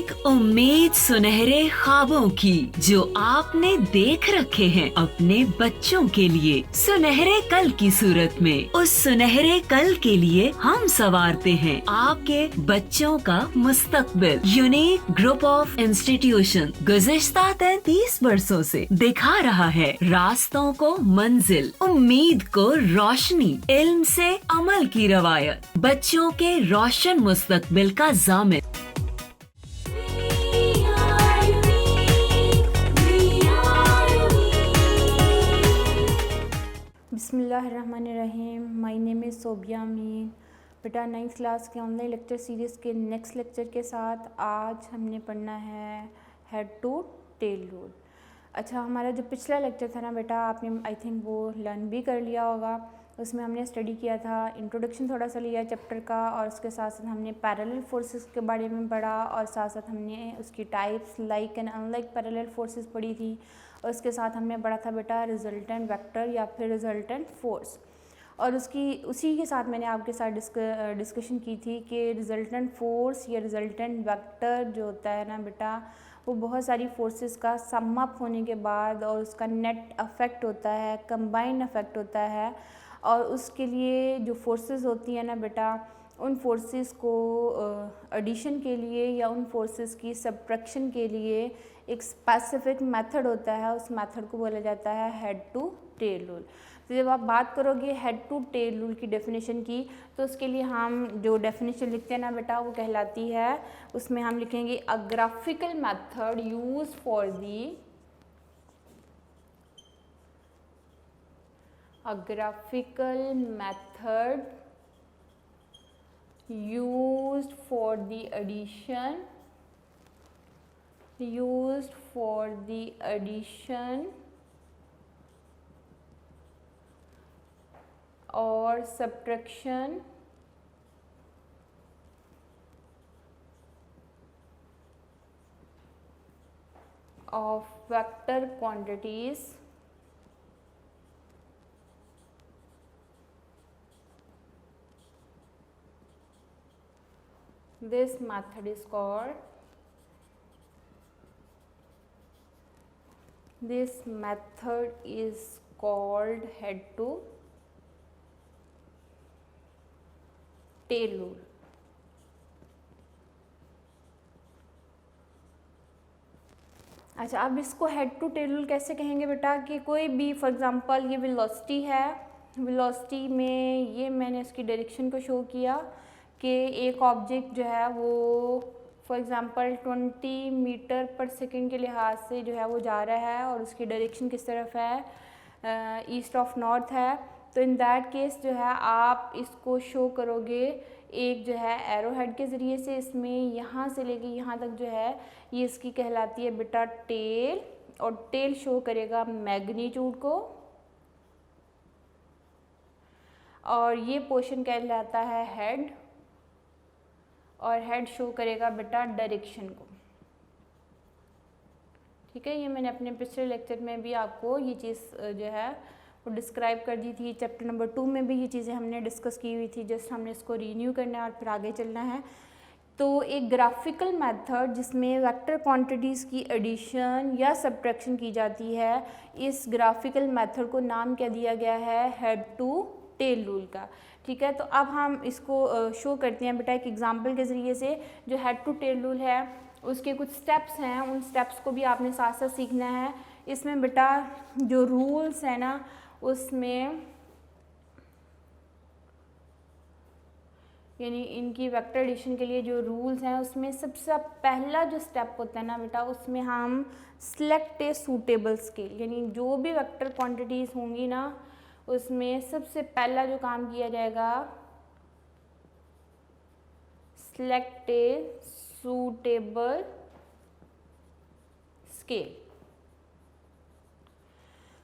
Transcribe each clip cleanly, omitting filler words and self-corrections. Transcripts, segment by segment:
एक उम्मीद सुनहरे ख्वाबों की जो आपने देख रखे हैं अपने बच्चों के लिए, सुनहरे कल की सूरत में। उस सुनहरे कल के लिए हम संवारते हैं आपके बच्चों का मुस्तकबिल। यूनिक ग्रुप ऑफ इंस्टीट्यूशन गुज़िश्ता 33 वर्षों से दिखा रहा है रास्तों को मंजिल, उम्मीद को रोशनी, इल्म से अमल की रवायत, बच्चों के रोशन मुस्तकबिल का जामिन। बिस्मिल्लाहिर्रहमानिर्रहीम। माय नेम इज़ सोबिया अमीन। बेटा 9th क्लास के ऑनलाइन लेक्चर सीरीज़ के नेक्स्ट लेक्चर के साथ आज हमने पढ़ना है हेड टू टेल रूल। अच्छा, हमारा जो पिछला लेक्चर था ना बेटा, आपने आई थिंक वो लर्न भी कर लिया होगा। उसमें हमने स्टडी किया था, इंट्रोडक्शन थोड़ा सा लिया चैप्टर का, और उसके साथ साथ हमने पैरेलल फोर्सेस के बारे में पढ़ा, और साथ साथ हमने उसकी types like and unlike parallel forces पढ़ी थी। और उसके साथ हमने पढ़ा था बेटा रिजल्टेंट वेक्टर या फिर रिजल्टेंट फोर्स। और उसी के साथ मैंने आपके साथ डिस्कशन की थी कि रिजल्टेंट फोर्स या रिजल्टेंट वेक्टर जो होता है ना बेटा, वो बहुत सारी फोर्सेस का सम अप होने के बाद और उसका नेट अफेक्ट होता है, कंबाइंड अफेक्ट होता है। और उसके लिए जो फोर्सेस होती हैं ना बेटा, उन फोर्सेस को एडिशन के लिए या उन फोर्सेस की सब्ट्रैक्शन के लिए एक स्पेसिफिक मेथड होता है। उस मेथड को बोला जाता है हेड टू टेल रूल। तो जब आप बात करोगे हेड टू टेल रूल की डेफिनेशन की, तो उसके लिए हम जो डेफिनेशन लिखते हैं ना बेटा, वो कहलाती है, उसमें हम लिखेंगे अ graphical method used for the a graphical method used for the addition or subtraction of vector quantities This method is called head to tail rule। अच्छा, अब इसको हेड टू टेल रूल कैसे कहेंगे बेटा, कि कोई भी फॉर एग्जांपल ये वेलोसिटी है, वेलोसिटी में ये मैंने इसकी डायरेक्शन को शो किया कि एक ऑब्जेक्ट जो है वो फॉर एग्ज़ाम्पल 20 मीटर पर सेकंड के लिहाज से जो है वो जा रहा है, और उसकी डायरेक्शन किस तरफ है, ईस्ट ऑफ नॉर्थ है। तो इन दैट केस जो है आप इसको शो करोगे एक जो है एरो हेड के ज़रिए से। इसमें यहाँ से लेके यहाँ तक जो है ये इसकी कहलाती है बेटा टेल, और टेल शो करेगा मैग्नीट्यूड को, और ये पोर्शन कहलाता है हेड, और हेड शो करेगा बेटा डायरेक्शन को। ठीक है, ये मैंने अपने पिछले लेक्चर में भी आपको ये चीज़ जो है वो डिस्क्राइब कर दी थी। चैप्टर नंबर 2 में भी ये चीज़ें हमने डिस्कस की हुई थी, जस्ट हमने इसको रीन्यू करना है और फिर आगे चलना है। तो एक ग्राफिकल मेथड जिसमें वेक्टर क्वांटिटीज़ की एडिशन या सब्ट्रैक्शन की जाती है, इस ग्राफिकल मेथड को नाम क्या दिया गया है, हेड टू टेल रूल का। ठीक है, तो अब हम इसको शो करते हैं बेटा एक एग्जांपल के ज़रिए से। जो हेड टू टेल रूल है उसके कुछ स्टेप्स हैं, उन स्टेप्स को भी आपने साथ साथ सीखना है। इसमें बेटा जो रूल्स है ना, उसमें यानी इनकी वेक्टर एडिशन के लिए जो रूल्स हैं, उसमें सबसे पहला जो स्टेप होता है ना बेटा, उसमें हम सिलेक्ट ए सूटेबल स्केल, यानी जो भी वेक्टर क्वांटिटीज़ होंगी ना, उसमें सबसे पहला जो काम किया जाएगा, select a suitable scale.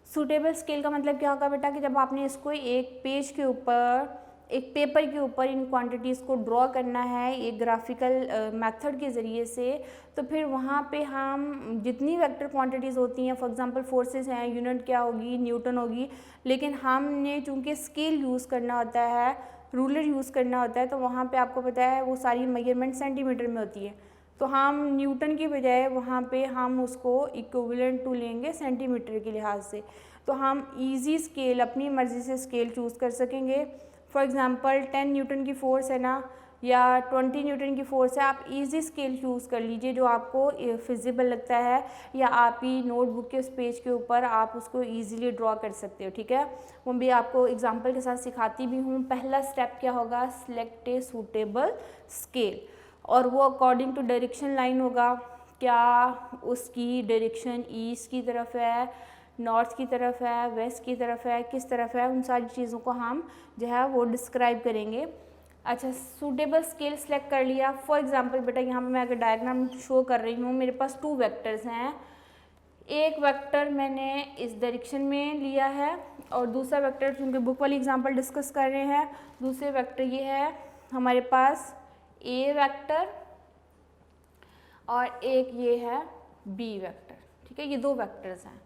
Suitable scale का मतलब क्या होगा बेटा, कि जब आपने इसको एक पेज के ऊपर, एक पेपर के ऊपर इन क्वांटिटीज़ को ड्रॉ करना है एक ग्राफिकल मेथड के ज़रिए से, तो फिर वहाँ पे हम जितनी वेक्टर क्वांटिटीज़ होती हैं, फॉर एग्जांपल फोर्सेस हैं, यूनिट क्या होगी, न्यूटन होगी, लेकिन हमने चूँकि स्केल यूज़ करना होता है, रूलर यूज़ करना होता है, तो वहाँ पे आपको पता है वो सारी मेजरमेंट सेंटीमीटर में होती है। तो हम न्यूटन की बजाय वहाँ पे हम उसको इक्विवेलेंट टू लेंगे सेंटीमीटर के लिहाज से। तो हम इजी स्केल अपनी मर्ज़ी से स्केल चूज़ कर सकेंगे। फॉर एग्ज़ाम्पल 10 न्यूटन की फ़ोर्स है ना, या 20 न्यूटन की फ़ोर्स है, आप इजी स्केल चूज़ कर लीजिए जो आपको फिजिबल लगता है, या आप ही नोटबुक के उस पेज के ऊपर आप उसको इजीली ड्रॉ कर सकते हो। ठीक है, वो भी आपको एग्जांपल के साथ सिखाती भी हूँ। पहला स्टेप क्या होगा, सिलेक्ट ए सूटेबल स्केल, और वो अकॉर्डिंग टू डायरेक्शन लाइन होगा। क्या उसकी डायरेक्शन ईस्ट की तरफ है, नॉर्थ की तरफ है, वेस्ट की तरफ है, किस तरफ है, उन सारी चीज़ों को हम जो है वो डिस्क्राइब करेंगे। अच्छा, सूटेबल स्केल सेलेक्ट कर लिया। फॉर एग्जांपल बेटा यहाँ पे मैं अगर डायग्राम शो कर रही हूँ, मेरे पास 2 वेक्टर्स हैं। एक वेक्टर मैंने इस डायरेक्शन में लिया है, और दूसरा वेक्टर, क्योंकि बुक वाली एग्जांपल डिस्कस कर रहे हैं, दूसरे वेक्टर ये है हमारे पास ए वेक्टर, और एक ये है बी वेक्टर। ठीक है, ये 2 वेक्टर्स हैं,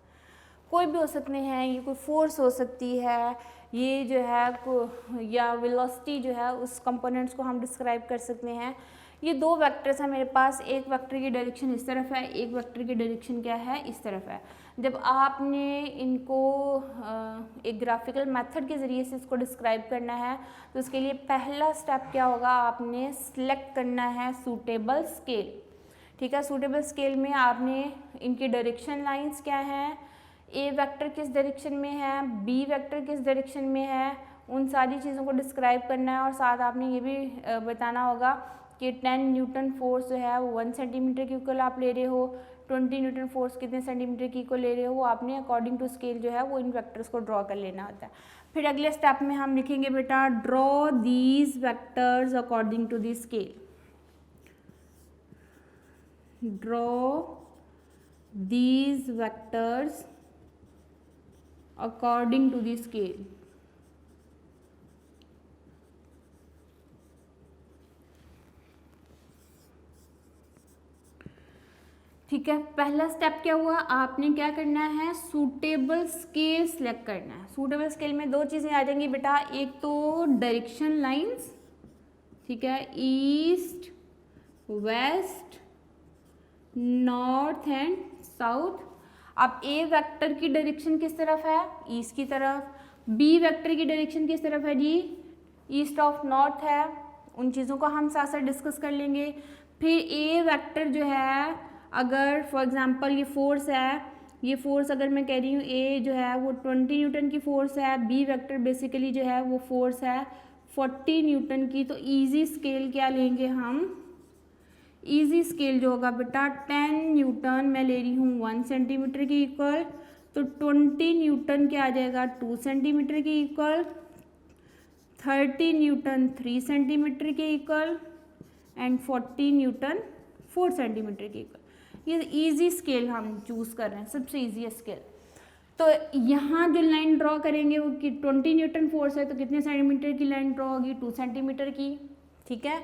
कोई भी हो सकते हैं, ये कोई फोर्स हो सकती है, ये जो है या वेलोसिटी जो है उस कंपोनेंट्स को हम डिस्क्राइब कर सकते हैं। ये 2 वेक्टर्स हैं मेरे पास, एक वेक्टर की डायरेक्शन इस तरफ है, एक वेक्टर की डायरेक्शन क्या है, इस तरफ है। जब आपने इनको एक ग्राफिकल मेथड के ज़रिए से इसको डिस्क्राइब करना है, तो उसके लिए पहला स्टेप क्या होगा, आपने सिलेक्ट करना है सूटेबल स्केल। ठीक है, सूटेबल स्केल में आपने इनकी डायरेक्शन लाइंस क्या हैं, ए वेक्टर किस डायरेक्शन में है, बी वेक्टर किस डायरेक्शन में है, उन सारी चीज़ों को डिस्क्राइब करना है। और साथ आपने ये भी बताना होगा कि 10 न्यूटन फोर्स जो है वो 1 सेंटीमीटर की इक्वल आप ले रहे हो, 20 न्यूटन फोर्स कितने सेंटीमीटर की इक्वल ले रहे हो, वो आपने अकॉर्डिंग टू स्केल जो है वो इन वेक्टर्स को ड्रॉ कर लेना होता है। फिर अगले स्टेप में हम लिखेंगे बेटा, draw these vectors according to the scale. Draw these vectors according to the scale. ठीक है, पहला स्टेप क्या हुआ, आपने क्या करना है, सूटेबल स्केल सिलेक्ट करना है। सूटेबल स्केल में 2 चीज़ें आ जाएंगी बेटा, एक तो डायरेक्शन लाइंस, ठीक है, east west north and south. अब ए वेक्टर की डायरेक्शन किस तरफ है, ईस्ट की तरफ, बी वेक्टर की डायरेक्शन किस तरफ है जी, ईस्ट ऑफ नॉर्थ है। उन चीज़ों को हम साथ साथ डिस्कस कर लेंगे। फिर ए वेक्टर जो है, अगर फॉर एग्जांपल ये फोर्स है, ये फोर्स अगर मैं कह रही हूँ ए जो है वो 20 न्यूटन की फोर्स है, बी वेक्टर बेसिकली जो है वो फोर्स है 40 न्यूटन की, तो इजी स्केल क्या लेंगे हम, इजी स्केल जो होगा बेटा 10 न्यूटन मैं ले रही हूँ 1 सेंटीमीटर की इक्वल, तो 20 न्यूटन क्या आ जाएगा 2 सेंटीमीटर की इक्वल, 30 न्यूटन 3 सेंटीमीटर के इक्वल, एंड 40 न्यूटन 4 सेंटीमीटर के इक्वल। ये इजी स्केल हम चूज़ कर रहे हैं, सबसे इजी स्केल। तो यहाँ जो लाइन ड्रॉ करेंगे वो कि 20 न्यूटन फोर्स है, तो कितने सेंटीमीटर की लाइन ड्रॉ होगी, 2 सेंटीमीटर की। ठीक है,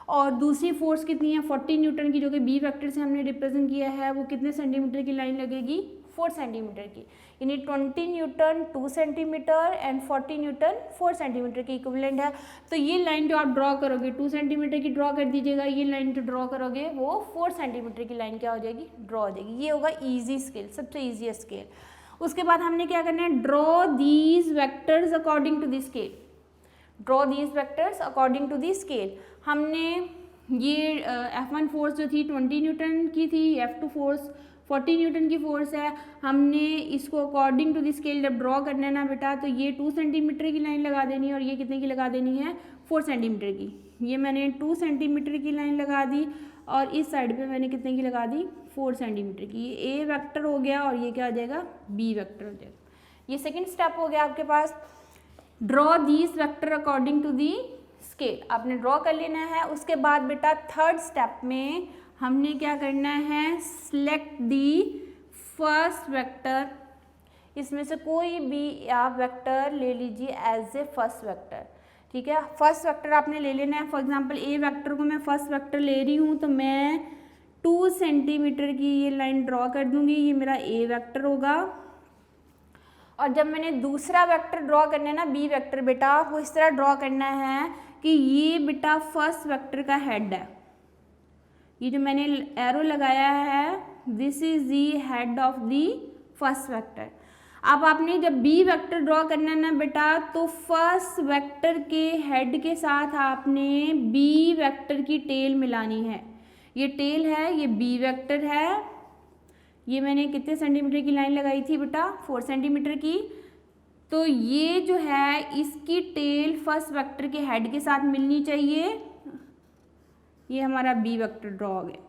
और दूसरी फोर्स कितनी है, 40 न्यूटन की, जो कि बी वेक्टर से हमने रिप्रेजेंट किया है, वो कितने सेंटीमीटर की लाइन लगेगी, 4 सेंटीमीटर की। यानी 20 Newton 2 centimetre and 40 Newton 4 centimetre की इक्विवेलेंट है। तो ये लाइन जो आप ड्रॉ करोगे 2 सेंटीमीटर की ड्रॉ कर दीजिएगा, ये लाइन जो ड्रॉ करोगे वो 4 सेंटीमीटर की लाइन क्या हो जाएगी, ड्रॉ हो जाएगी। ये होगा ईजी स्केल, सबसे ईजी स्केल। उसके बाद हमने क्या करना है, draw these vectors according to the scale. Draw these vectors according to the scale. हमने ये F1 फोर्स जो थी 20 न्यूटन की थी, F2 फोर्स 40 न्यूटन की फोर्स है, हमने इसको अकॉर्डिंग टू द स्केल जब ड्रॉ करना है ना बेटा, तो ये 2 सेंटीमीटर की लाइन लगा देनी है, और ये कितने की लगा देनी है, 4 सेंटीमीटर की। ये मैंने 2 सेंटीमीटर की लाइन लगा दी, और इस साइड पे मैंने कितने की लगा दी, 4 सेंटीमीटर की। ये ए वेक्टर हो गया, और ये क्या हो जाएगा, बी वेक्टर हो जाएगा। ये सेकेंड स्टेप हो गया आपके पास। Draw these vector according to the scale, आपने ड्रॉ कर लेना है। उसके बाद बेटा थर्ड स्टेप में हमने क्या करना है, सिलेक्ट दी फर्स्ट वेक्टर। इसमें से कोई भी आप वेक्टर ले लीजिए एज ए फर्स्ट वेक्टर। ठीक है, फर्स्ट वेक्टर आपने ले लेना है। फॉर एग्जांपल ए वेक्टर को मैं फर्स्ट वेक्टर ले रही हूँ, तो मैं 2 सेंटीमीटर की ये लाइन ड्रॉ कर दूंगी, ये मेरा ए वेक्टर होगा। और जब मैंने दूसरा वेक्टर ड्रॉ करना है ना, बी वेक्टर बेटा, वो इस तरह ड्रॉ करना है कि ये बेटा फर्स्ट वेक्टर का हेड है। ये जो मैंने एरो लगाया है this is the head of the first vector. अब आपने जब बी वेक्टर ड्रॉ करना है ना बेटा, तो फर्स्ट वेक्टर के हेड के साथ आपने बी वेक्टर की टेल मिलानी है। ये टेल है, ये बी वेक्टर है। ये मैंने कितने सेंटीमीटर की लाइन लगाई थी बेटा, 4 सेंटीमीटर की। तो ये जो है इसकी टेल फर्स्ट वेक्टर के हेड के साथ मिलनी चाहिए। ये हमारा बी वेक्टर ड्रॉ हो गया।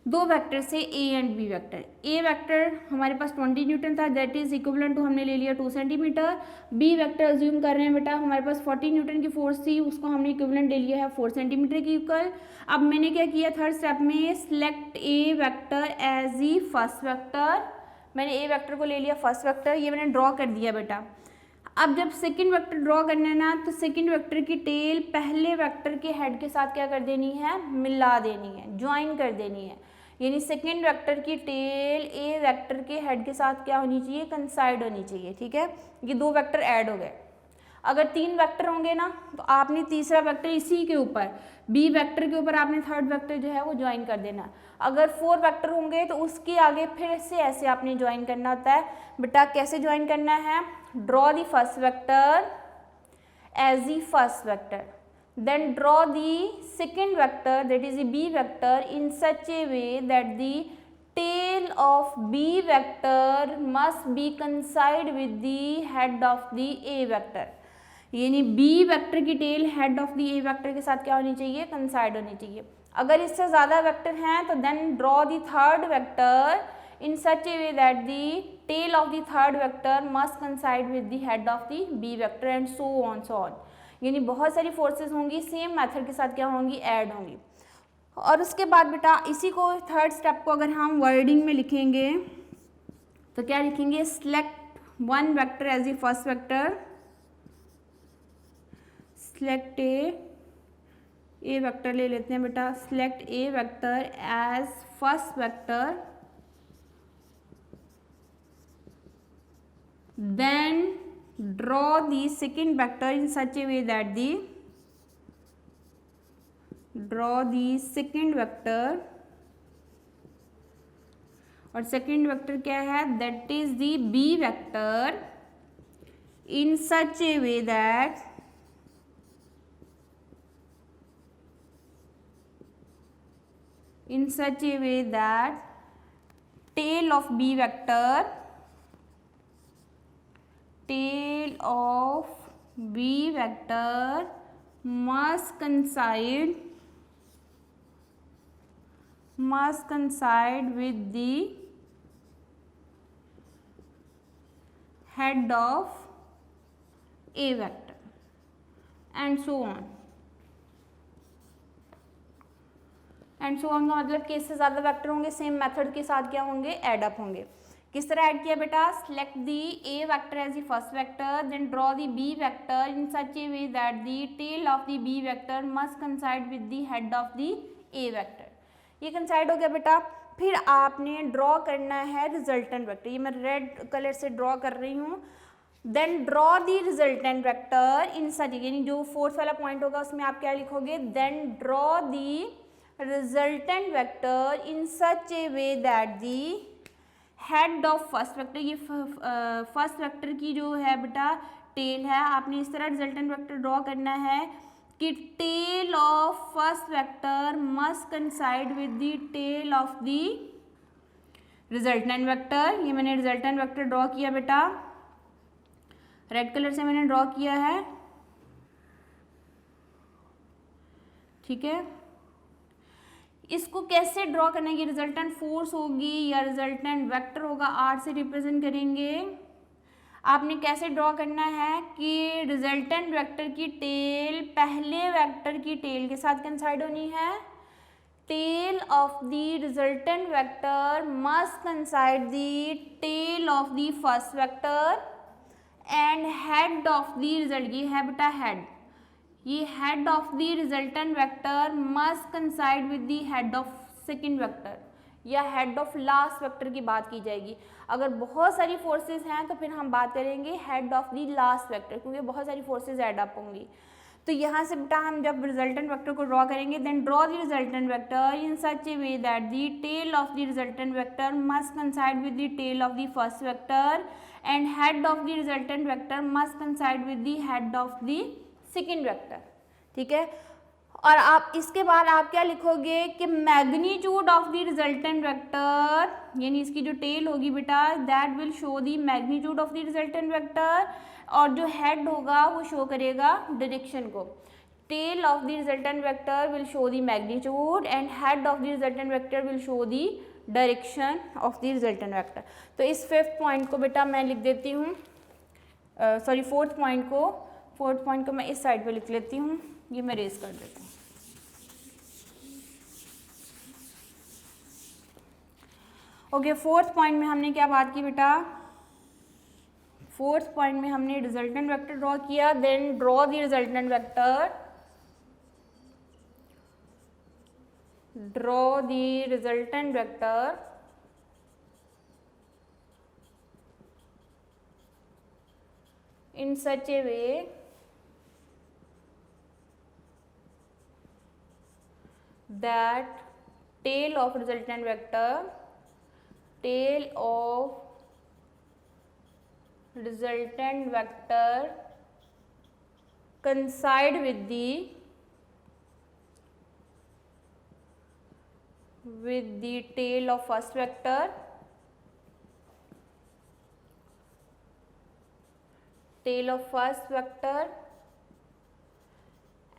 दो वेक्टर से A and B vector. A vector हमारे पास 20 न्यूटन था, दैट इज इक्विवेलेंट टू हमने ले लिया 2 सेंटीमीटर। बी वेक्टर अज्यूम कर रहे हैं बेटा, हमारे पास 40 न्यूटन की फोर्स थी, उसको हमने इक्विवेलेंट ले लिया है 4 सेंटीमीटर की इक्वल। अब मैंने क्या किया थर्ड स्टेप में, select a vector as E first vector. मैंने ए वेक्टर को ले लिया फर्स्ट वेक्टर, ये मैंने ड्रॉ कर दिया बेटा। अब जब सेकंड वेक्टर ड्रॉ करना है ना, तो सेकंड वेक्टर की टेल पहले वेक्टर के हेड के साथ क्या कर देनी है, मिला देनी है, ज्वाइन कर देनी है। यानी सेकंड वेक्टर की टेल ए वेक्टर के हेड के साथ क्या होनी चाहिए, कंसाइड होनी चाहिए। ठीक है, ये दो वेक्टर ऐड हो गए। अगर 3 वेक्टर होंगे ना, तो आपने तीसरा वेक्टर इसी के ऊपर बी वेक्टर के ऊपर आपने थर्ड वेक्टर जो है वो ज्वाइन कर देना। अगर 4 वेक्टर होंगे तो उसके आगे फिर से ऐसे आपने ज्वाइन करना होता है बेटा। कैसे ज्वाइन करना है, draw the first vector as the first vector, then draw the second vector that is the b vector in such a way that the tail of b vector must be coincide with the head of the a vector। यानी b vector की tail head of the a vector के साथ क्या होनी चाहिए, कंसाइड होनी चाहिए। अगर इससे ज़्यादा वेक्टर हैं तो then draw the third vector in such a way that the tail of the third vector must coincide with the head of the b vector and so on। यानी बहुत सारी फोर्सेस होंगी, सेम मेथड के साथ क्या होंगी, add होंगी। और उसके बाद बेटा इसी को थर्ड स्टेप को अगर हम वर्डिंग में लिखेंगे तो क्या लिखेंगे, select one vector as the first vector, select a vector ले लेते हैं बेटा, select a vector as first vector, then draw the second vector in such a way that draw the second vector, और second vector क्या है, that is the b vector in such a way that tail of b vector must coincide with the head of a vector and so on। And so on का मतलब कि इससे ज़्यादा vector होंगे, same method के साथ क्या होंगे, एड अप होंगे। किस तरह ऐड किया बेटा, select the A vector as the first vector, then draw the B vector in such a way that the tail of the B vector must coincide with the head of the A vector. ये coincide हो गया बेटा। फिर आपने draw करना है resultant vector, ये मैं रेड कलर से ड्रॉ कर रही हूँ। Then draw the resultant vector in such, यानी जो फोर्थ वाला पॉइंट होगा उसमें आप क्या लिखोगे, then draw the resultant vector in such a way that the head of first vector, ये फर्स्ट वेक्टर की जो है बेटा टेल है, आपने इस तरह रिजल्टेंट वेक्टर ड्रॉ करना है कि tail of first vector must coincide with the tail of the resultant vector. ये मैंने रिजल्टेंट वेक्टर ड्रॉ किया बेटा, रेड कलर से मैंने ड्रॉ किया है। ठीक है, इसको कैसे ड्रॉ करना है, ये रिजल्टेंट फोर्स होगी या रिजल्टेंट वेक्टर होगा, आर से रिप्रेजेंट करेंगे। आपने कैसे ड्रॉ करना है कि रिजल्टेंट वेक्टर की टेल पहले वेक्टर की टेल के साथ कंसाइड होनी है। Tail of the resultant vector must coincide the tail of the first vector and head of the result, ये है बेटा हेड, ये head of the resultant vector must coincide with the head of second vector या head of last vector की बात की जाएगी। अगर बहुत सारी फोर्सेस हैं तो फिर हम बात करेंगे head of the last vector, क्योंकि बहुत सारी फोर्सेस ऐड अप होंगी। तो यहाँ से बेटा हम जब रिजल्टेंट वेक्टर को ड्रॉ करेंगे, then draw the resultant vector in such a way that the tail of the resultant vector must coincide with the tail of the first vector and head of the resultant vector must coincide with the head of the second vector. ठीक है, और आप इसके बाद आप क्या लिखोगे कि magnitude of the resultant vector, यानी इसकी जो टेल होगी बेटा, that will show the magnitude of the resultant vector, और जो हेड होगा वो शो करेगा डायरेक्शन को। Tail of the resultant vector will show the magnitude and head of the resultant vector will show the direction of the resultant vector. तो इस fifth point को बेटा मैं लिख देती हूँ, सॉरी फोर्थ पॉइंट को मैं इस साइड पे लिख लेती हूँ, ये मैं रेज कर देती हूँ। ओके, फोर्थ पॉइंट में हमने क्या बात की बेटा, फोर्थ पॉइंट में हमने रिजल्टेंट वेक्टर ड्रॉ किया, then draw the resultant vector, draw the resultant vector in such a way that tail of resultant vector coincide with the tail of first vector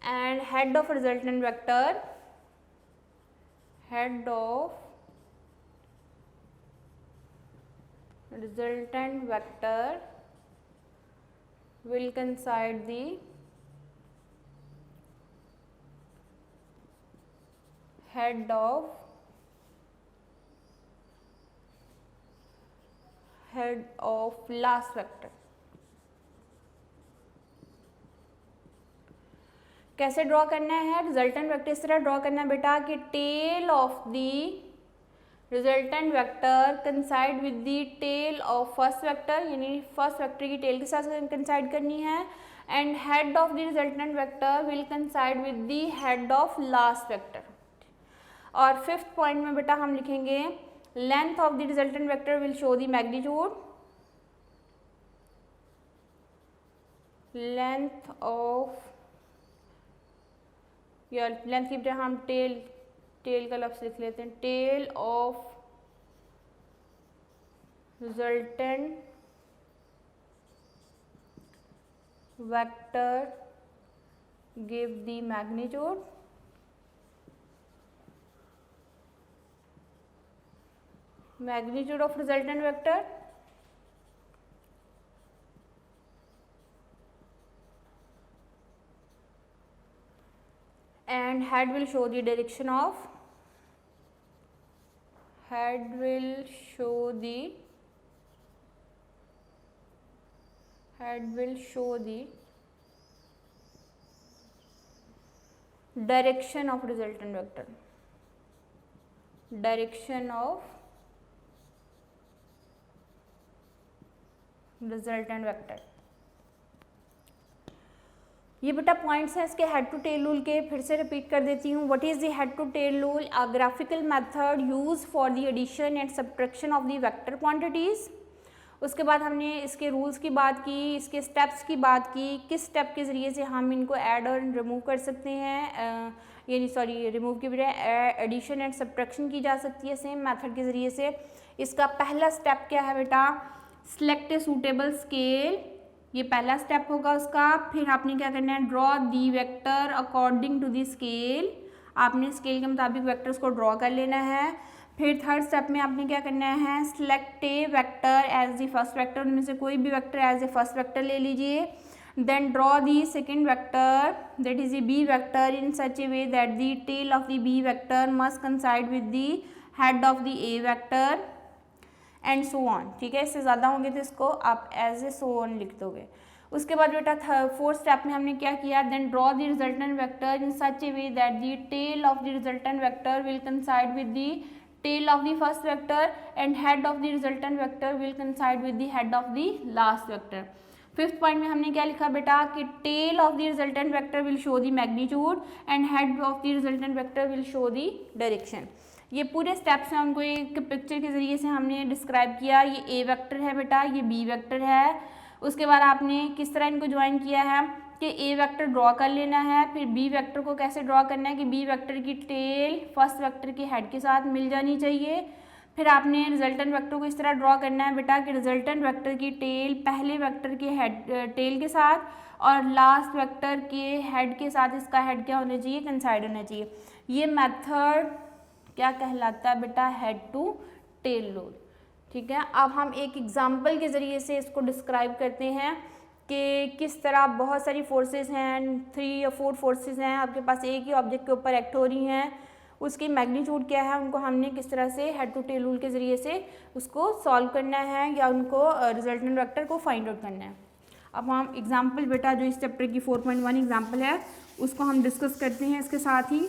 and head of resultant vector will coincide the head of last vector। कैसे draw करना है resultant vector, इस तरह draw करना है बेटा कि tail of the resultant vector coincide with the tail of first vector, यानी फर्स्ट वेक्टर की टेल के साथ कंसाइड करनी है, and head of the resultant vector will coincide with the head of last vector. और फिफ्थ पॉइंट में बेटा हम लिखेंगे length of the resultant vector will show the magnitude, length of, या लेंथ की बजाय हम टेल का लफ्ज़ लिख लेते हैं, tell of resultant vector give the magnitude, of resultant vector and head will show the direction of, direction of resultant vector, resultant vector. ये बेटा पॉइंट्स हैं इसके हेड टू टेल रूल के, फिर से रिपीट कर देती हूँ। What is the head to tail rule? A graphical method use for the addition and subtraction of the vector quantities. उसके बाद हमने इसके रूल्स की बात की, इसके स्टेप्स की बात की, किस स्टेप के ज़रिए से हम इनको ऐड और रिमूव कर सकते हैं, यानी सॉरी रिमूव की बजाय एडिशन एंड सब्ट्रैक्शन की जा सकती है सेम मेथड के ज़रिए से। इसका पहला स्टेप क्या है बेटा? सिलेक्ट ए सूटेबल स्केल, ये पहला स्टेप होगा उसका। फिर आपने क्या करना है? Draw the vector according to the scale, आपने स्केल के मुताबिक वेक्टर्स को ड्रॉ कर लेना है। फिर थर्ड स्टेप में आपने क्या करना है? Select a vector as the first vector, उनमें से कोई भी vector as a first vector ले लीजिए। Then draw the second vector that is a B vector in such a way that the tail of the B vector must coincide with the head of the A vector and so on. ठीक है, इससे ज़्यादा होंगे तो इसको आप as a so on लिख दोगे। उसके बाद बेटा फोर्थ स्टेप में हमने क्या किया? Then draw the resultant vector in such a way that the tail of the resultant vector will coincide with the tail of the first vector and head of the resultant vector will coincide with the head of the last vector. Fifth point में हमने क्या लिखा बेटा कि tail of the resultant vector will show the magnitude and head of the resultant vector will show the direction. ये पूरे steps हैं, उनको एक पिक्चर के ज़रिए से हमने डिस्क्राइब किया। ये ए वेक्टर है बेटा, ये बी वेक्टर है। उसके बाद आपने किस तरह इनको ज्वाइन किया है कि ए वेक्टर ड्रॉ कर लेना है, फिर बी वेक्टर को कैसे ड्रॉ करना है कि बी वेक्टर की टेल फर्स्ट वेक्टर के हेड के साथ मिल जानी चाहिए। फिर आपने रिजल्टेंट वेक्टर को इस तरह ड्रॉ करना है बेटा कि रिजल्टेंट वेक्टर की टेल पहले वेक्टर के हेड टेल के साथ और लास्ट वेक्टर के हेड के साथ इसका हेड क्या होना चाहिए, कंसाइड होना चाहिए। ये मेथड क्या कहलाता है बेटा, हेड टू टेल रूल। ठीक है, अब हम एक एग्जाम्पल के ज़रिए से इसको डिस्क्राइब करते हैं कि किस तरह बहुत सारी फोर्सेस हैं, 3 या 4 फोर्सेस हैं आपके पास एक ही ऑब्जेक्ट के ऊपर एक्ट हो रही हैं, उसकी मैग्नीट्यूड क्या है, उनको हमने किस तरह से हेड टू टेल रूल के ज़रिए से उसको सॉल्व करना है या उनको रिजल्टेंट वेक्टर को फाइंड आउट करना है। अब हम एग्जाम्पल बेटा जो इस चैप्टर की 4.1 एग्जाम्पल है उसको हम डिस्कस करते हैं। इसके साथ ही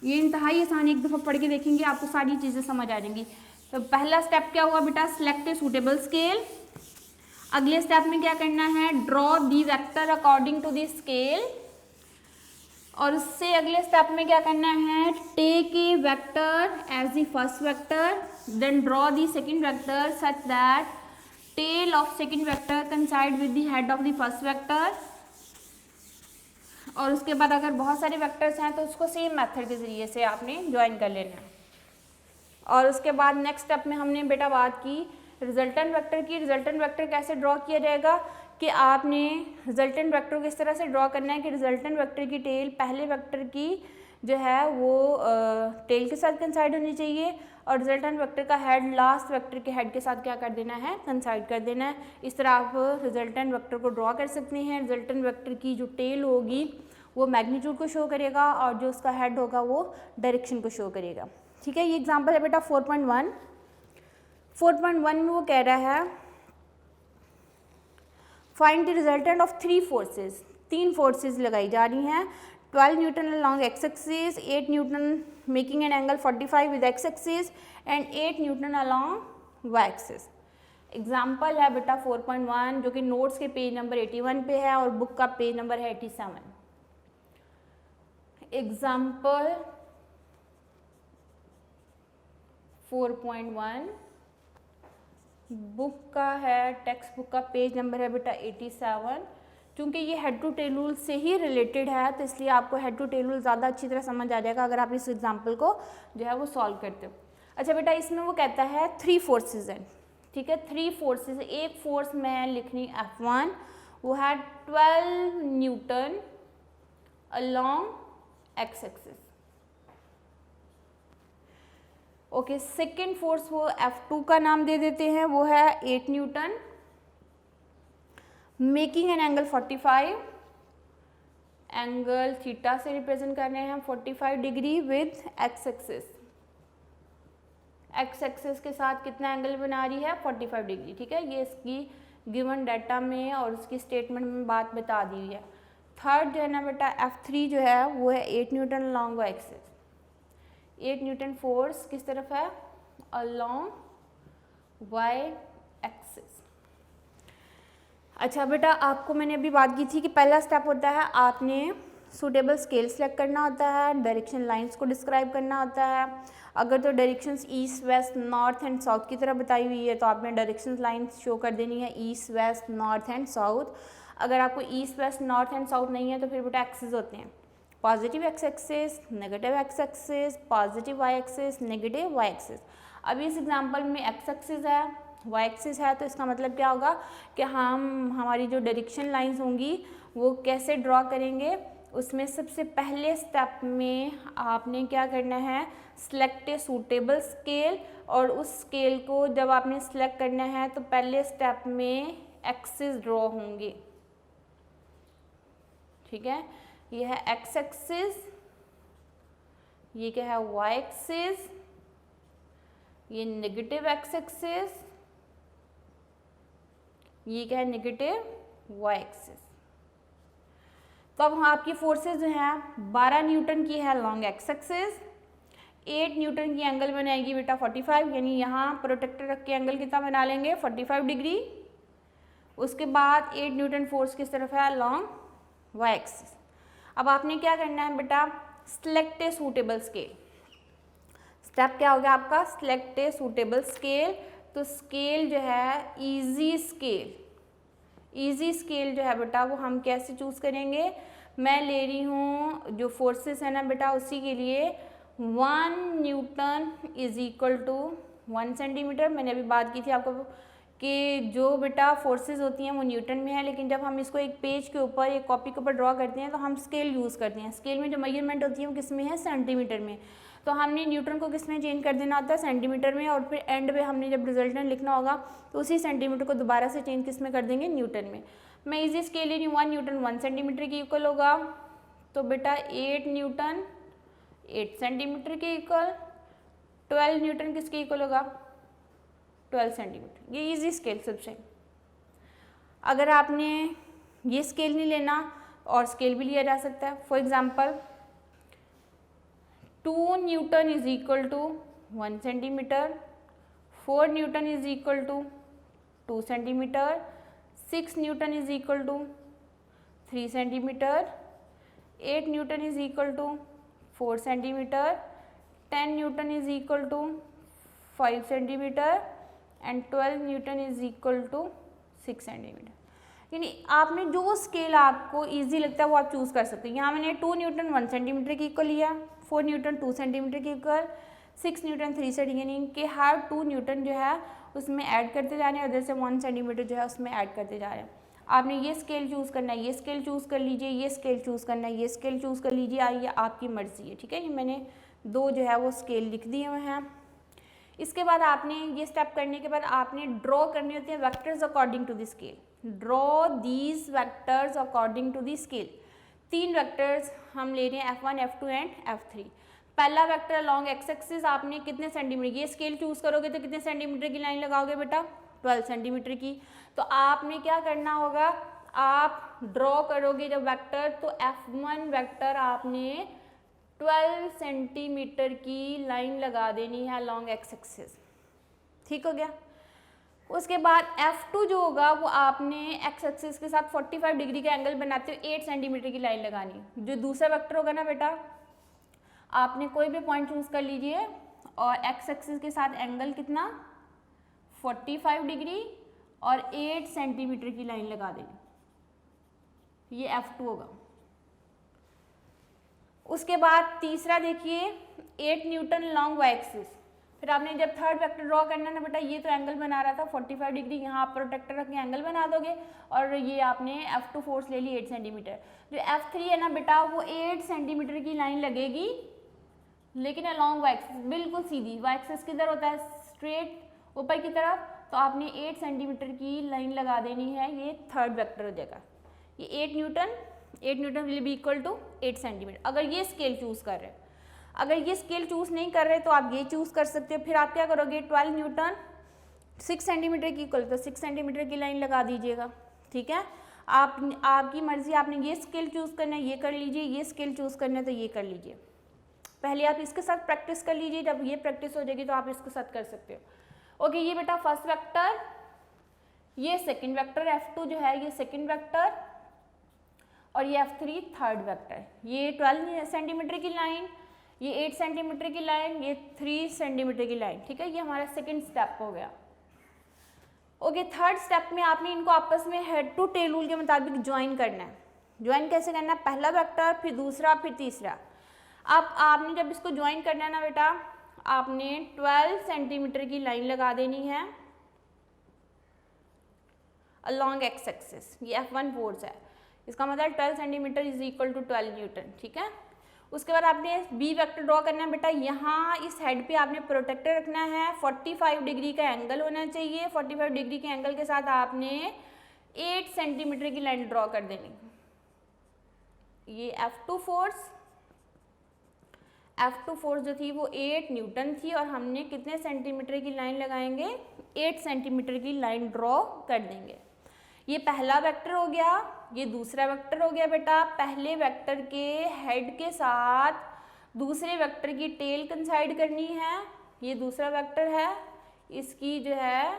ये इंतहाई आसान, एक दफ़ा पढ़ के देखेंगे आपको सारी चीज़ें समझ आ जाएंगी। तो पहला स्टेप क्या हुआ बेटा, सिलेक्ट ए सूटेबल स्केल। अगले स्टेप में क्या करना है, draw the vector according to the scale. और उससे अगले स्टेप में क्या करना है, take a vector as the first vector, then draw the second vector such that tail of second vector coincide with the head of the first vector. और उसके बाद अगर बहुत सारे वेक्टर्स हैं तो उसको सेम मेथड के ज़रिए से आपने ज्वाइन कर लेना है। और उसके बाद नेक्स्ट स्टेप में हमने बेटा बात की रिजल्टेंट वेक्टर की। रिजल्टेंट वेक्टर कैसे ड्रॉ किया जाएगा कि आपने रिजल्टेंट वेक्टर को इस तरह से ड्रॉ करना है कि रिजल्टेंट वेक्टर की टेल पहले वेक्टर की जो है वो टेल के साथ कंसाइड होनी चाहिए और रिजल्टेंट वेक्टर का हेड लास्ट वेक्टर के हेड के साथ क्या कर देना है, कंसाइड कर देना है। इस तरह आप रिजल्टेंट वेक्टर को ड्रॉ कर सकते हैं। रिजल्टेंट वेक्टर की जो टेल होगी वो मैग्नीट्यूड को शो करेगा और जो उसका हेड होगा वो डायरेक्शन को शो करेगा। ठीक है, ये एग्जाम्पल है बेटा 4.1। 4.1 में वो कह रहा है find the resultant of 3 forces. 3 forces लगाई जा रही हैं, 12 newton along x axis, 8 newton making an angle 45 with x axis and 8 newton along y axis. Example है बेटा 4.1 जो कि नोट्स के पेज नंबर 81 पे है और बुक का पेज नंबर है 87। एग्जाम्पल 4.1 बुक का है, टेक्स्ट बुक का पेज नंबर है बेटा 87। क्योंकि ये हेड टू टेल रूल से ही रिलेटेड है तो इसलिए आपको हेड टू टेल रूल ज़्यादा अच्छी तरह समझ आ जाएगा अगर आप इस एग्जाम्पल को जो है वो सॉल्व करते हो। अच्छा बेटा, इसमें वो कहता है 3 फोर्सेस हैं। ठीक है, 3 फोर्सेस। एक फोर्स मैं लिखनी F1, वो है 12 newton along x axis. Okay, second force वो F2 का नाम दे देते हैं, वो है 8 newton making an angle 45, angle theta से रिप्रेजेंट कर रहे हैं 45 degree with x axis. X axis के साथ कितना एंगल बना रही है, 45 डिग्री। ठीक है, ये इसकी गिवन डाटा में और उसकी स्टेटमेंट में बात बता दी हुई है। थर्ड जो है ना बेटा F3 जो है वो है 8 newton along y axis. 8 newton force किस तरफ है, अलॉन्ग वाई एक्सिस। अच्छा बेटा, आपको मैंने अभी बात की थी कि पहला स्टेप होता है आपने सूटेबल स्केल सेलेक्ट करना होता है, डायरेक्शन लाइंस को डिस्क्राइब करना होता है। अगर तो directions east west north and south की तरह बताई हुई है तो आपने डायरेक्शन लाइंस शो कर देनी है east west north and south. अगर आपको east west north and south नहीं है तो फिर बेटा एक्सिस होते हैं, positive x axis, negative x axis, positive y axis, negative y axis. अभी इस एग्जांपल में एक्स एक्सिस है, वाई एक्सिस है, तो इसका मतलब क्या होगा कि हम हमारी जो डायरेक्शन लाइंस होंगी वो कैसे ड्रॉ करेंगे। उसमें सबसे पहले स्टेप में आपने क्या करना है, सिलेक्ट ए सूटेबल स्केल। और उस स्केल को जब आपने सिलेक्ट करना है तो पहले स्टेप में एक्सिस ड्रॉ होंगे। ठीक है, ये है एक्स एक्सिस, ये क्या है वाई एक्सिस, ये नेगेटिव एक्स एक्सिस, ये क्या है नेगेटिव वाई एक्सिस। तो अब आपकी फोर्सेस जो हैं 12 न्यूटन की है लॉन्ग एक्स एक्सिस, 8 न्यूटन की एंगल बनाएगी बेटा 45, यानी यहाँ प्रोटेक्टर रख के एंगल कितना बना लेंगे 45 डिग्री उसके बाद 8 न्यूटन फोर्स किस तरफ है, अलोंग वाई एक्सिस। अब आपने क्या करना है बेटा, select a suitable scale. Step क्या हो गया आपका, सिलेक्ट ए सूटेबल स्केल। तो स्केल जो है इजी स्केल, इजी स्केल जो है बेटा वो हम कैसे चूज़ करेंगे, मैं ले रही हूँ जो फोर्सेस है ना बेटा उसी के लिए 1 newton is equal to 1 centimetre. मैंने अभी बात की थी आपको कि जो बेटा फोर्सेस होती हैं वो न्यूटन में है, लेकिन जब हम इसको एक पेज के ऊपर एक कॉपी के ऊपर ड्रॉ करते हैं तो हम स्केल यूज़ करते हैं। स्केल में जो मेजरमेंट होती है वो किस में है, सेंटीमीटर में। तो हमने न्यूटन को किस में चेंज कर देना होता है, सेंटीमीटर में, और फिर एंड पे हमने जब रिजल्टेंट लिखना होगा तो उसी सेंटीमीटर को दोबारा से चेंज किस में कर देंगे, न्यूटन में। मैं इजी स्केल ले रही हूँ, 1 न्यूटन 1 सेंटीमीटर के इक्वल होगा। तो बेटा 8 न्यूटन 8 सेंटीमीटर के इक्वल, 12 न्यूटन किसके इक्वल होगा, 12 सेंटीमीटर। ये इजी स्केल सबसे। अगर आपने ये स्केल नहीं लेना और स्केल भी लिया जा सकता है। For example 2 newton is equal to 1 centimetre, 4 newton is equal to 2 centimetre, 6 newton is equal to 3 centimetre, 8 newton is equal to 4 centimetre, 10 newton is equal to 5 centimetre and 12 newton is equal to 6 centimetre. यानी आपने जो scale आपको easy लगता है वो आप choose कर सकते हैं। यहाँ मैंने 2 न्यूटन 1 सेंटीमीटर के इक्वल लिया, 4 न्यूटन 2 सेंटीमीटर के इक्वल, 6 न्यूटन 3 सेंटीमीटर, यानी कि हर 2 न्यूटन जो है उसमें ऐड करते जा रहे हैं, उधर से 1 सेंटीमीटर जो है उसमें ऐड करते जा रहे हैं। आपने ये स्केल चूज़ करना है, ये स्केल चूज़ कर लीजिए, ये स्केल चूज़ करना है, ये स्केल चूज़ कर लीजिए, आइए आपकी मर्जी है। ठीक है, ये मैंने 2 जो है वो स्केल लिख दिए हुए हैं। इसके बाद आपने ये स्टेप करने के बाद आपने ड्रॉ करने होते हैं vectors according to the scale. Draw these vectors according to the scale. 3 vectors हम ले रहे हैं, F1, F2 एंड F3। पहला वेक्टर अलॉन्ग एक्स एक्सिस आपने कितने सेंटीमीटर, ये स्केल चूज़ करोगे तो कितने सेंटीमीटर की लाइन लगाओगे बेटा, 12 सेंटीमीटर की। तो आपने क्या करना होगा, आप ड्रॉ करोगे जब वेक्टर तो F1 वेक्टर आपने 12 सेंटीमीटर की लाइन लगा देनी है अलॉन्ग एक्स एक्सिस। ठीक हो गया। उसके बाद F2 जो होगा वो आपने एक्स एक्सिस के साथ 45 डिग्री का एंगल बनाते हुए 8 सेंटीमीटर की लाइन लगानी। जो दूसरा वेक्टर होगा ना बेटा, आपने कोई भी पॉइंट चूज कर लीजिए और एक्स एक्सिस के साथ एंगल कितना 45 डिग्री और 8 सेंटीमीटर की लाइन लगा देनी। ये F2 होगा। उसके बाद तीसरा देखिए 8 न्यूटन लॉन्ग वाई एक्सिस। फिर आपने जब थर्ड वेक्टर ड्रॉ करना ना बेटा, ये तो एंगल बना रहा था 45 डिग्री, यहाँ आप प्रोटेक्टर रख के एंगल बना दोगे और ये आपने F2 फोर्स ले ली 8 सेंटीमीटर। जो F3 है ना बेटा वो 8 सेंटीमीटर की लाइन लगेगी, लेकिन अलॉन्ग वाई एक्सिस बिल्कुल सीधी। वाई एक्सिस किधर होता है, स्ट्रेट ऊपर की तरफ, तो आपने 8 सेंटीमीटर की लाइन लगा देनी है। ये थर्ड वेक्टर हो जाएगा। ये 8 newton will be equal to 8 centimetre. अगर ये स्केल चूज कर रहे हैं, अगर ये स्केल चूज नहीं कर रहे तो आप ये चूज कर सकते हो। फिर आप क्या करोगे, 12 न्यूटन 6 सेंटीमीटर की इक्वल, तो 6 सेंटीमीटर की लाइन लगा दीजिएगा। ठीक है, आपकी मर्जी, आपने ये स्केल चूज करना है ये कर लीजिए, ये स्केल चूज करना है तो ये कर लीजिए। पहले आप इसके साथ प्रैक्टिस कर लीजिए, जब ये प्रैक्टिस हो जाएगी तो आप इसके साथ कर सकते हो। ओके, ये बेटा फर्स्ट वेक्टर, ये सेकंड वेक्टर F2 जो है ये सेकंड वेक्टर, और ये F3 थर्ड वेक्टर। ये 12 सेंटीमीटर की लाइन, ये 8 सेंटीमीटर की लाइन, ये 3 सेंटीमीटर की लाइन। ठीक है, ये हमारा सेकंड स्टेप हो गया। ओके, थर्ड स्टेप में आपने इनको आपस में हेड टू टेल रूल के मुताबिक ज्वाइन करना है। ज्वाइन कैसे करना है, पहला वेक्टर फिर दूसरा फिर तीसरा। अब आपने जब इसको ज्वाइन करना है ना बेटा, आपने 12 सेंटीमीटर की लाइन लगा देनी है अलॉन्ग एक्स एक्सिस। ये F1 फोर्स है, इसका मतलब 12 centimetre is equal to 12 newton. ठीक है, उसके बाद आपने बी वेक्टर ड्रॉ करना है बेटा। यहाँ इस हेड पे आपने प्रोटेक्टर रखना है, 45 डिग्री का एंगल होना चाहिए। 45 डिग्री के एंगल के साथ आपने 8 सेंटीमीटर की लाइन ड्रॉ कर देनी। ये F2 फोर्स जो थी वो 8 न्यूटन थी और हमने कितने सेंटीमीटर की लाइन लगाएंगे, 8 सेंटीमीटर की लाइन ड्रॉ कर देंगे। ये पहला वेक्टर हो गया, ये दूसरा वेक्टर हो गया बेटा। पहले वेक्टर के हेड के साथ दूसरे वेक्टर की टेल कंसाइड करनी है। ये दूसरा वेक्टर है, इसकी जो है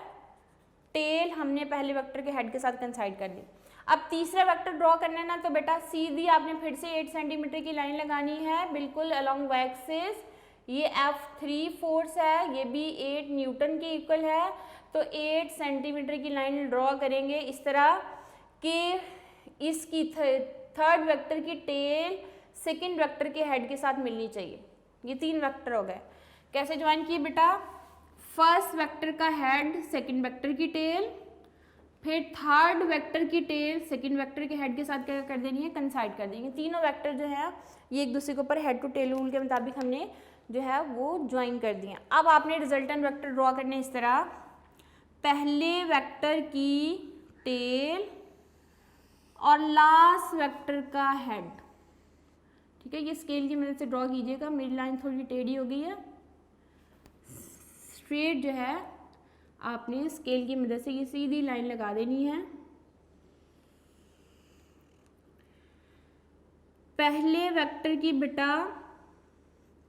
टेल हमने पहले वेक्टर के हेड के साथ कंसाइड कर दी। अब तीसरा वेक्टर ड्रॉ करना है ना, तो बेटा सीधी आपने फिर से 8 सेंटीमीटर की लाइन लगानी है बिल्कुल अलोंग वाई एक्सिस। ये F3 फोर्स है, ये भी 8 न्यूटन के इक्वल है, तो 8 सेंटीमीटर की लाइन ड्रॉ करेंगे इस तरह कि इसकी थर्ड वेक्टर की टेल सेकंड वेक्टर के हेड के साथ मिलनी चाहिए। ये 3 वेक्टर हो गए। कैसे ज्वाइन किए बेटा? फर्स्ट वेक्टर का हेड सेकंड वेक्टर की टेल, फिर थर्ड वेक्टर की टेल सेकंड वेक्टर के हेड के साथ क्या कर देनी है? कंसाइड कर देंगे। तीनों वेक्टर जो है ये एक दूसरे के ऊपर हेड टू टेल रूल के मुताबिक हमने जो है वो ज्वाइन कर दिया। अब आपने रिजल्टेंट वेक्टर ड्रॉ करने इस तरह, पहले वेक्टर की टेल और लास्ट वेक्टर का हेड। ठीक है, ये स्केल की मदद से ड्रॉ कीजिएगा। मेरी लाइन थोड़ी टेढ़ी हो गई है, स्ट्रेट जो है आपने स्केल की मदद से ये सीधी लाइन लगा देनी है। पहले वेक्टर की बेटा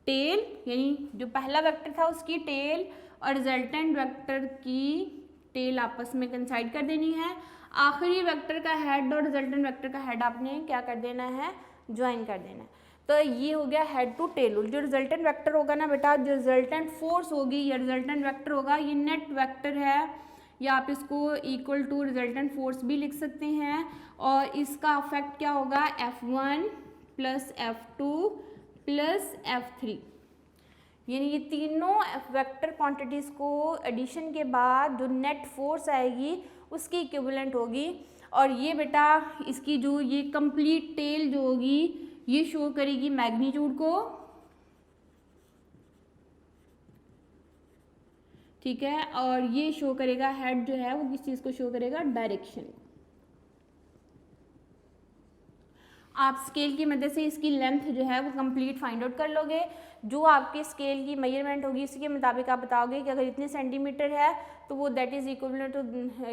टेल, यानी जो पहला वेक्टर था उसकी टेल और रिजल्टेंट वेक्टर की टेल आपस में कंसाइड कर देनी है। आखिरी वेक्टर का हेड और रिजल्टेंट वेक्टर का हेड आपने क्या कर देना है? ज्वाइन कर देना है। तो ये हो गया हेड टू टेल रूल। जो रिजल्टेंट वेक्टर होगा ना बेटा, जो रिजल्टेंट फोर्स होगी या रिजल्टेंट वेक्टर होगा, ये नेट वेक्टर है, या आप इसको इक्वल टू रिजल्टेंट फोर्स भी लिख सकते हैं। और इसका इफेक्ट क्या होगा? F1 plus F2 plus F3, यानी ये तीनों वेक्टर क्वांटिटीज़ को एडिशन के बाद जो नेट फोर्स आएगी उसकी इक्विवेलेंट होगी। और ये बेटा इसकी जो ये कंप्लीट टेल जो होगी ये शो करेगी मैग्नीट्यूड को, ठीक है, और ये शो करेगा हेड जो है वो किस चीज़ को शो करेगा? डायरेक्शन। आप स्केल की मदद से इसकी लेंथ जो है वो कंप्लीट फाइंड आउट कर लोगे। जो आपके स्केल की मेजरमेंट होगी इसी के मुताबिक आप बताओगे कि अगर इतने सेंटीमीटर है तो वो दैट इज़ इक्विवेलेंट टू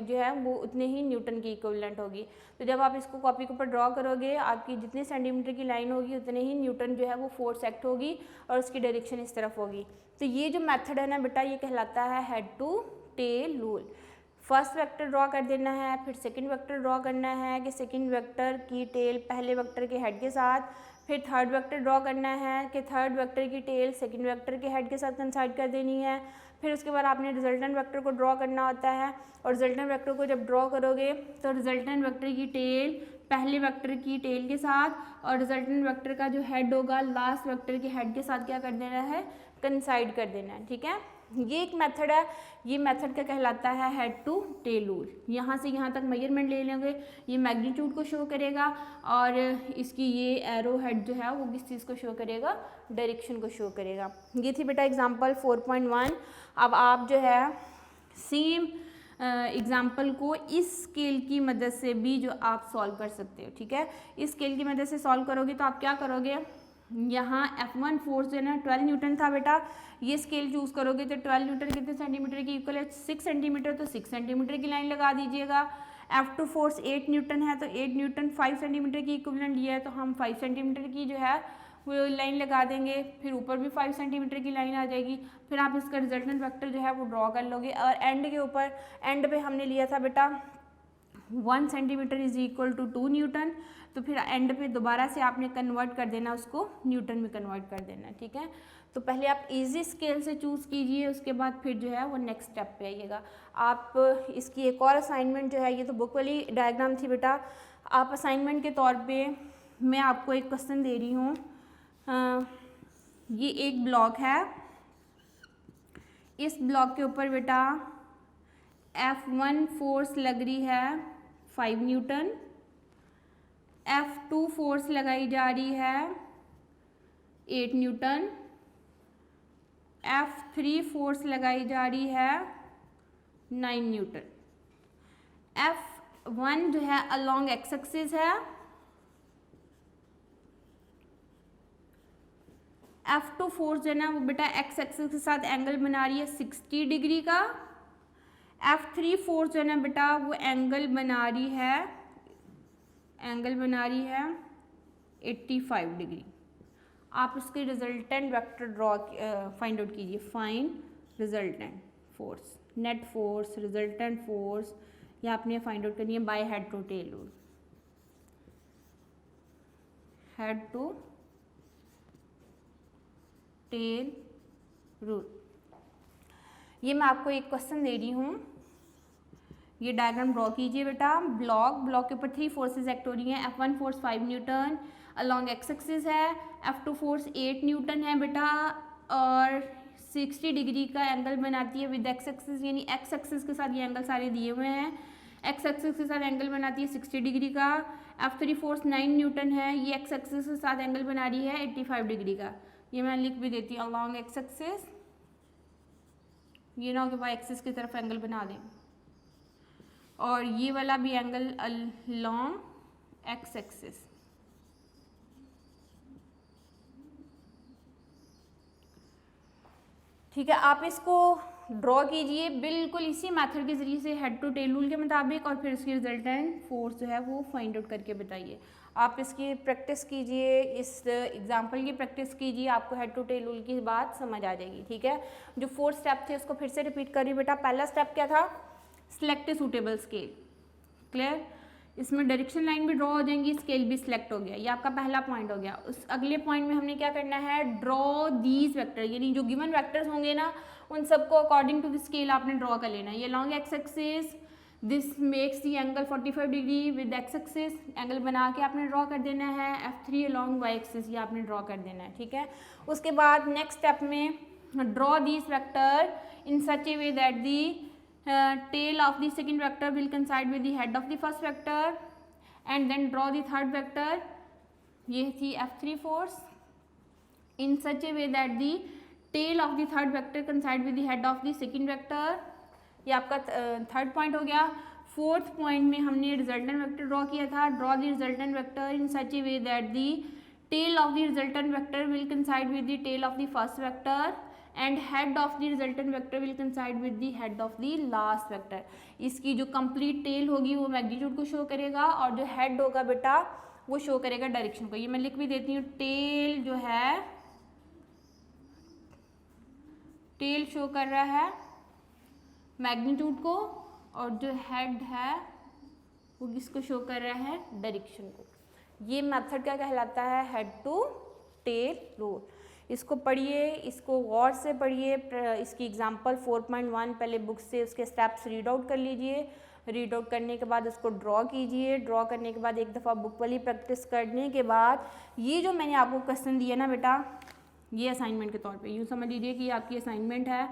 जो है वो उतने ही न्यूटन की इक्विवेलेंट होगी। तो जब आप इसको कॉपी के ऊपर ड्रॉ करोगे, आपकी जितने सेंटीमीटर की लाइन होगी उतने ही न्यूटन जो है वो फोर्स एक्ट होगी और उसकी डायरेक्शन इस तरफ होगी। तो ये जो मेथड है ना बेटा, ये कहलाता है head to tail rule. First vector draw कर देना है, फिर सेकंड वेक्टर ड्रॉ करना है कि सेकंड वेक्टर की टेल पहले वेक्टर के हेड के साथ, फिर थर्ड वेक्टर ड्रॉ करना है कि थर्ड वेक्टर की टेल सेकंड वेक्टर के हेड के साथ कंसाइड कर देनी है। फिर उसके बाद आपने रिजल्टेंट वेक्टर को ड्रॉ करना होता है, और रिजल्टेंट वेक्टर को जब ड्रॉ करोगे तो रिजल्टेंट वेक्टर की टेल पहले वेक्टर की टेल के साथ और रिजल्टेंट वेक्टर का जो हेड होगा लास्ट वेक्टर के हेड के साथ क्या कर देना है? कंसाइड कर देना है। ठीक है, ये एक मेथड है, ये मेथड क्या कहलाता है? Head to tail rule. यहाँ से यहाँ तक मेजरमेंट ले लेंगे, ये मैग्नीट्यूड को शो करेगा और इसकी ये एरो हेड जो है वो किस चीज़ को शो करेगा? डायरेक्शन को शो करेगा। ये थी बेटा एग्जांपल 4.1। अब आप जो है सेम एग्जाम्पल को इस स्केल की मदद से भी जो आप सॉल्व कर सकते हो। ठीक है, इस स्केल की मदद से सॉल्व करोगे तो आप क्या करोगे? यहाँ F1 फोर्स जो है ना 12 न्यूटन था बेटा, ये स्केल चूज़ करोगे तो 12 न्यूटन कितने सेंटीमीटर की इक्वल है? 6 सेंटीमीटर, तो 6 सेंटीमीटर की लाइन लगा दीजिएगा। F2 फोर्स 8 न्यूटन है, तो 8 न्यूटन 5 सेंटीमीटर की इक्विवेलेंट लिया है, तो हम 5 सेंटीमीटर की जो है वो लाइन लगा देंगे। फिर ऊपर भी 5 सेंटीमीटर की लाइन आ जाएगी। फिर आप इसका रिजल्टेंट वेक्टर जो है वो ड्रॉ कर लोगे, और एंड के ऊपर एंड पे हमने लिया था बेटा 1 centimetre is equal to 2 newton, तो फिर एंड पे दोबारा से आपने कन्वर्ट कर देना, उसको न्यूटन में कन्वर्ट कर देना। ठीक है, तो पहले आप इजी स्केल से चूज़ कीजिए, उसके बाद फिर जो है वो नेक्स्ट स्टेप पे आइएगा। आप इसकी एक और असाइनमेंट जो है, ये तो बुक वाली डायग्राम थी बेटा, आप असाइनमेंट के तौर पे मैं आपको एक क्वेश्चन दे रही हूँ। ये एक ब्लॉक है, इस ब्लॉक के ऊपर बेटा F1 फोर्स लग रही है 5 न्यूटन, F2 फोर्स लगाई जा रही है 8 न्यूटन, F3 फोर्स लगाई जा रही है 9 न्यूटन। F1 जो है अलोंग एक्स एक्सिस है, F2 फोर्स जो है ना वो बेटा एक्स एक्सिस के साथ एंगल बना रही है 60 डिग्री का, F3 फोर्स जो है ना बेटा वो एंगल बना रही है 85 डिग्री। आप उसके resultant vector draw find out कीजिए, find resultant force. Net force, resultant force, या आपने फाइंड आउट करनी है by head to tail rule. Head to tail rule. ये मैं आपको एक क्वेश्चन दे रही हूँ, ये डायग्राम ड्रॉ कीजिए बेटा। ब्लॉक के ऊपर 3 फोर्सेस एक्ट हो रही हैं। F1 force 5 Newton along x axis है, F2 फोर्स 8 न्यूटन है बेटा, और 60 डिग्री का एंगल बनाती है विद एक्स एक्सिस, यानी एक्स एक्सिस के साथ ये एंगल सारे दिए हुए हैं। एक्स एक्सिस के साथ एंगल बनाती है 60 डिग्री का। F3 फोर्स 9 न्यूटन है, ये एक्स एक्सिस के साथ एंगल बना रही है 85 डिग्री का। ये मैं लिख भी देती हूँ अलॉन्ग एक्स एक्सिस, ये ना हो कि वाई एक्सिस की तरफ एंगल बना दें, और ये वाला भी एंगल अलॉन्ग एक्स एक्सिस। ठीक है, आप इसको ड्रॉ कीजिए बिल्कुल इसी मेथड के जरिए से हेड टू टेल रूल के मुताबिक, और फिर इसकी रिजल्टेंट फोर्स जो है वो फाइंड आउट करके बताइए। आप इसकी प्रैक्टिस कीजिए, इस एग्जांपल की प्रैक्टिस कीजिए, आपको हेड टू टेल रूल की बात समझ आ जाएगी। ठीक है, जो 4 स्टेप थे उसको फिर से रिपीट करिए बेटा। पहला स्टेप क्या था? Select a suitable scale. Clear? इसमें डायरेक्शन लाइन भी ड्रॉ हो जाएंगी, स्केल भी सिलेक्ट हो गया, ये आपका पहला पॉइंट हो गया। उस अगले पॉइंट में हमने क्या करना है? ड्रॉ दीज वेक्टर, यानी जो गिवन वेक्टर्स होंगे ना उन सबको अकॉर्डिंग टू द स्केल आपने ड्रॉ कर लेना है। ये long x axis, this makes the angle 45 degree with x axis, angle बना के आपने ड्रॉ कर देना है। F3 अलॉन्ग वाई एक्सिस, ये आपने ड्रॉ कर देना है। ठीक है, उसके बाद नेक्स्ट स्टेप में draw these vector in such a way that the tail of the second vector will coincide with the head of the first vector, and then draw the third vector, ये थी F3 force, in such a way that the tail of the third vector coincide with the head of the second vector, ये आपका third point हो गया। Fourth point में हमने resultant vector draw किया था। Draw the resultant vector in such a way that the tail of the resultant vector will coincide with the tail of the first vector, and head of the resultant vector will coincide with the head of the last vector. इसकी जो complete tell होगी वो magnitude को show करेगा, और जो head होगा बेटा वो शो करेगा डायरेक्शन को। ये मैं लिख भी देती हूँ, टेल जो है टेल शो कर रहा है मैग्नीट्यूड को, और जो हेड है वो किसको शो कर रहा है? डायरेक्शन को। ये मेथड क्या कहलाता है? Head to tail rule. इसको पढ़िए, इसको गौर से पढ़िए। इसकी एग्जांपल 4.1 पहले बुक से उसके स्टेप्स रीड आउट कर लीजिए। रीड आउट करने के बाद उसको ड्रॉ कीजिए। ड्रॉ करने के बाद एक दफ़ा बुक वाली प्रैक्टिस करने के बाद ये जो मैंने आपको क्वेश्चन दिया ना बेटा, ये असाइनमेंट के तौर पे यूँ समझ लीजिए कि आपकी असाइनमेंट है,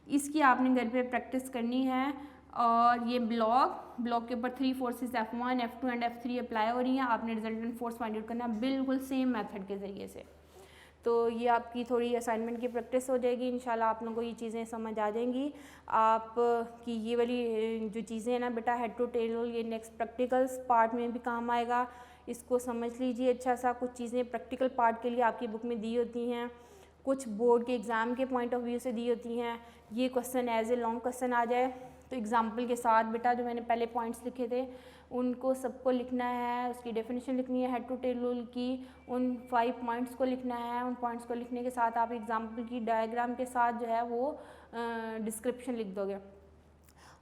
इसकी आपने घर पे प्रैक्टिस करनी है। और ये ब्लॉक के ऊपर 3 forces F1, F2 and F3 apply हो रही हैं। आपने रिजल्टेंट फोर्स फाइंड आउट करना बिल्कुल सेम मेथड के ज़रिए से। तो ये आपकी थोड़ी असाइनमेंट की प्रैक्टिस हो जाएगी। इंशाल्लाह आप लोगों को ये चीज़ें समझ आ जाएंगी। आप की ये वाली जो चीज़ें हैं ना बेटा, हेड टू टेल रूल, ये नेक्स्ट प्रैक्टिकल्स पार्ट में भी काम आएगा। इसको समझ लीजिए अच्छा सा। कुछ चीज़ें प्रैक्टिकल पार्ट के लिए आपकी बुक में दी होती हैं, कुछ बोर्ड के एग्ज़ाम के पॉइंट ऑफ व्यू से दी होती हैं। ये question as a long question आ जाए तो एग्जाम्पल के साथ बेटा जो मैंने पहले पॉइंट्स लिखे थे उनको सबको लिखना है, उसकी डेफिनेशन लिखनी है हेड टू टेल रूल की, उन 5 पॉइंट्स को लिखना है। उन पॉइंट्स को लिखने के साथ आप एग्जाम्पल की डायग्राम के साथ जो है वो डिस्क्रिप्शन लिख दोगे।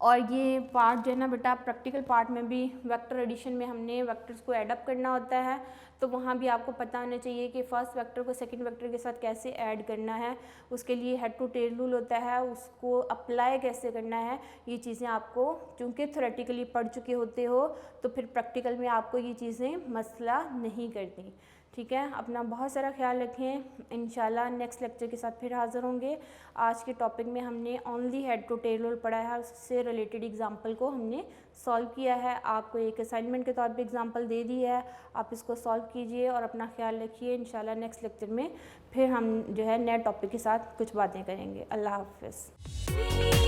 और ये पार्ट जो है ना बेटा, प्रैक्टिकल पार्ट में भी वेक्टर एडिशन में हमने वेक्टर्स को ऐड अप करना होता है, तो वहाँ भी आपको पता होना चाहिए कि फर्स्ट वेक्टर को सेकंड वेक्टर के साथ कैसे ऐड करना है। उसके लिए हेड टू टेल रूल होता है, उसको अप्लाई कैसे करना है। ये चीज़ें आपको चूँकि थ्योरेटिकली पढ़ चुके होते हो तो फिर प्रैक्टिकल में आपको ये चीज़ें मसला नहीं करती। ठीक है, अपना बहुत सारा ख्याल रखें। इंशाल्लाह नेक्स्ट लेक्चर के साथ फिर हाज़िर होंगे। आज के टॉपिक में हमने only head to tail rule पढ़ा है, उससे रिलेटेड एग्जांपल को हमने सॉल्व किया है। आपको एक असाइनमेंट के तौर पे एग्जांपल दे दी है, आप इसको सॉल्व कीजिए और अपना ख्याल रखिए। इंशाल्लाह नेक्स्ट लेक्चर में फिर हम जो है नए टॉपिक के साथ कुछ बातें करेंगे। अल्लाह हाफ़िज़।